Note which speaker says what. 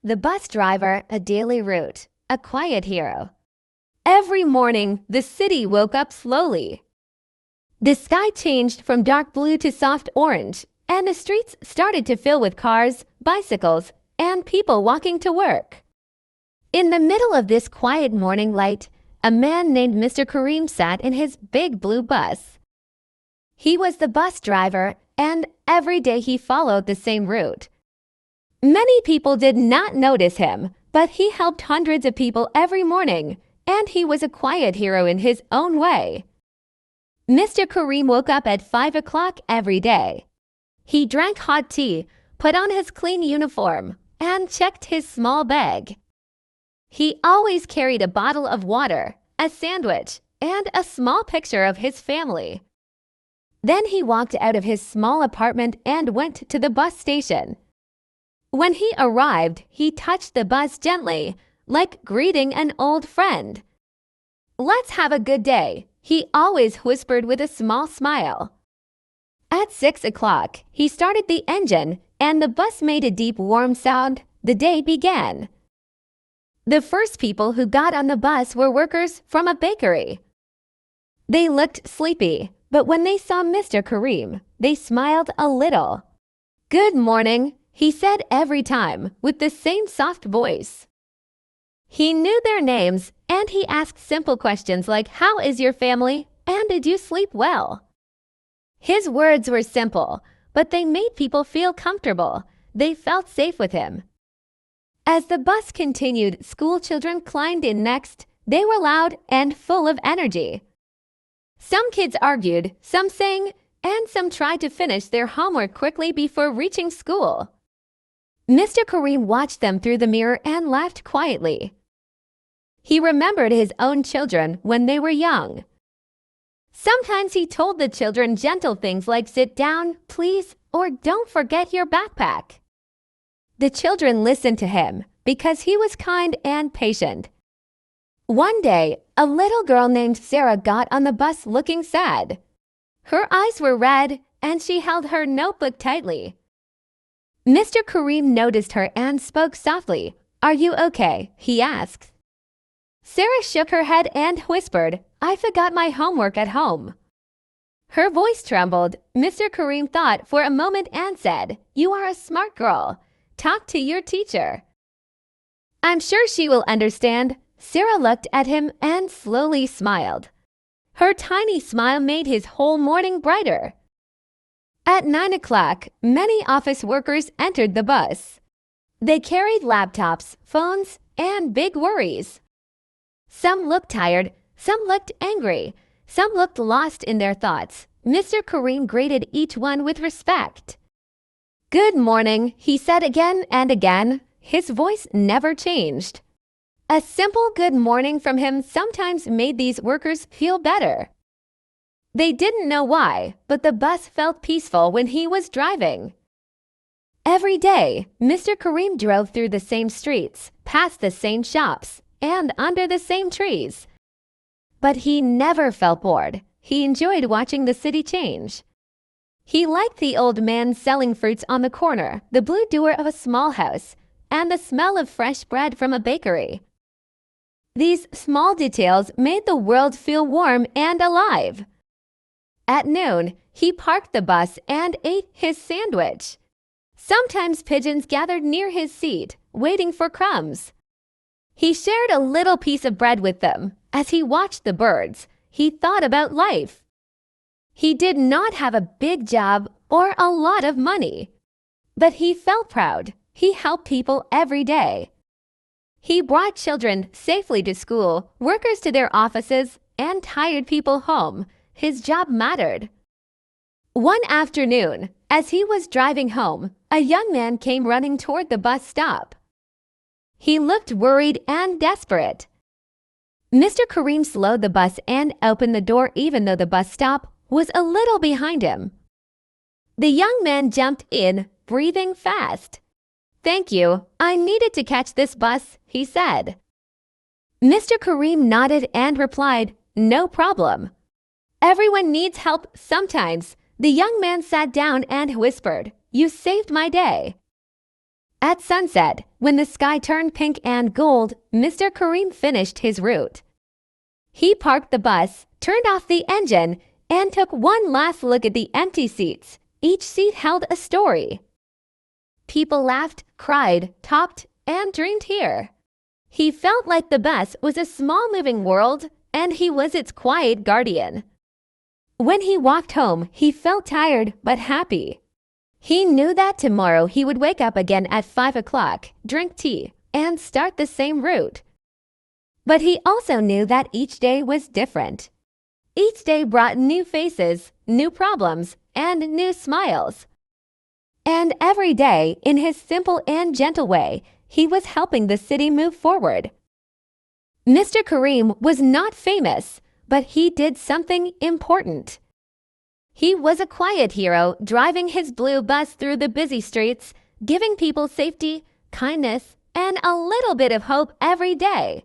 Speaker 1: The bus driver, a daily route, a quiet hero. Every morning, the city woke up slowly. The sky changed from dark blue to soft orange, and the streets started to fill with cars, bicycles, and people walking to work. In the middle of this quiet morning light, a man named Mr. Kareem sat in his big blue bus. He was the bus driver, and every day he followed the same route. Many people did not notice him, but he helped hundreds of people every morning, and he was a quiet hero in his own way. Mr. Kareem woke up at 5 o'clock every day. He drank hot tea, put on his clean uniform, and checked his small bag. He always carried a bottle of water, a sandwich, and a small picture of his family. Then he walked out of his small apartment and went to the bus station. When he arrived, he touched the bus gently, like greeting an old friend. "Let's have a good day," he always whispered with a small smile. At 6 o'clock, he started the engine, and the bus made a deep, warm sound. The day began. The first people who got on the bus were workers from a bakery. They looked sleepy, but when they saw Mr. Kareem, they smiled a little. "Good morning," he said every time, with the same soft voice. He knew their names, and he asked simple questions like, "How is your family?" and "Did you sleep well?" His words were simple, but they made people feel comfortable. They felt safe with him. As the bus continued, school children climbed in next. They were loud and full of energy. Some kids argued, some sang, and some tried to finish their homework quickly before reaching school. Mr. Kareem watched them through the mirror and laughed quietly. He remembered his own children when they were young. Sometimes he told the children gentle things like "Sit down, please," or "Don't forget your backpack." The children listened to him because he was kind and patient. One day, a little girl named Sarah got on the bus looking sad. Her eyes were red, and she held her notebook tightly. Mr. Kareem noticed her and spoke softly. "Are you okay?" he asked. Sarah shook her head and whispered, "I forgot my homework at home." Her voice trembled. Mr. Kareem thought for a moment and said, "You are a smart girl. Talk to your teacher." "I'm sure she will understand." Sarah looked at him and slowly smiled. Her tiny smile made his whole morning brighter. At 9 o'clock, many office workers entered the bus. They carried laptops, phones, and big worries. Some looked tired, some looked angry, some looked lost in their thoughts. Mr. Kareem greeted each one with respect. "Good morning," he said again and again. His voice never changed. A simple good morning from him sometimes made these workers feel better. They didn't know why, but the bus felt peaceful when he was driving. Every day, Mr. Kareem drove through the same streets, past the same shops, and under the same trees. But he never felt bored. He enjoyed watching the city change. He liked the old man selling fruits on the corner, the blue door of a small house, and the smell of fresh bread from a bakery. These small details made the world feel warm and alive. At noon, he parked the bus and ate his sandwich. Sometimes pigeons gathered near his seat, waiting for crumbs. He shared a little piece of bread with them. As he watched the birds, he thought about life. He did not have a big job or a lot of money, but he felt proud. He helped people every day. He brought children safely to school, workers to their offices, and tired people home. His job mattered. One afternoon, as he was driving home, a young man came running toward the bus stop. He looked worried and desperate. Mr. Kareem slowed the bus and opened the door even though the bus stop was a little behind him. The young man jumped in, breathing fast. "Thank you. I needed to catch this bus," he said. Mr. Kareem nodded and replied, "No problem." Everyone needs help sometimes. The young man sat down and whispered, "You saved my day." At sunset, when the sky turned pink and gold, Mr. Kareem finished his route. He parked the bus, turned off the engine, and took one last look at the empty seats. Each seat held a story. People laughed, cried, talked, and dreamed here. He felt like the bus was a small moving world, and he was its quiet guardian. When he walked home, he felt tired but happy. He knew that tomorrow he would wake up again at 5 o'clock, drink tea, and start the same route. But he also knew that each day was different. Each day brought new faces, new problems, and new smiles. And every day, in his simple and gentle way, he was helping the city move forward. Mr. Kareem was not famous, but he did something important. He was a quiet hero, driving his blue bus through the busy streets, giving people safety, kindness, and a little bit of hope every day.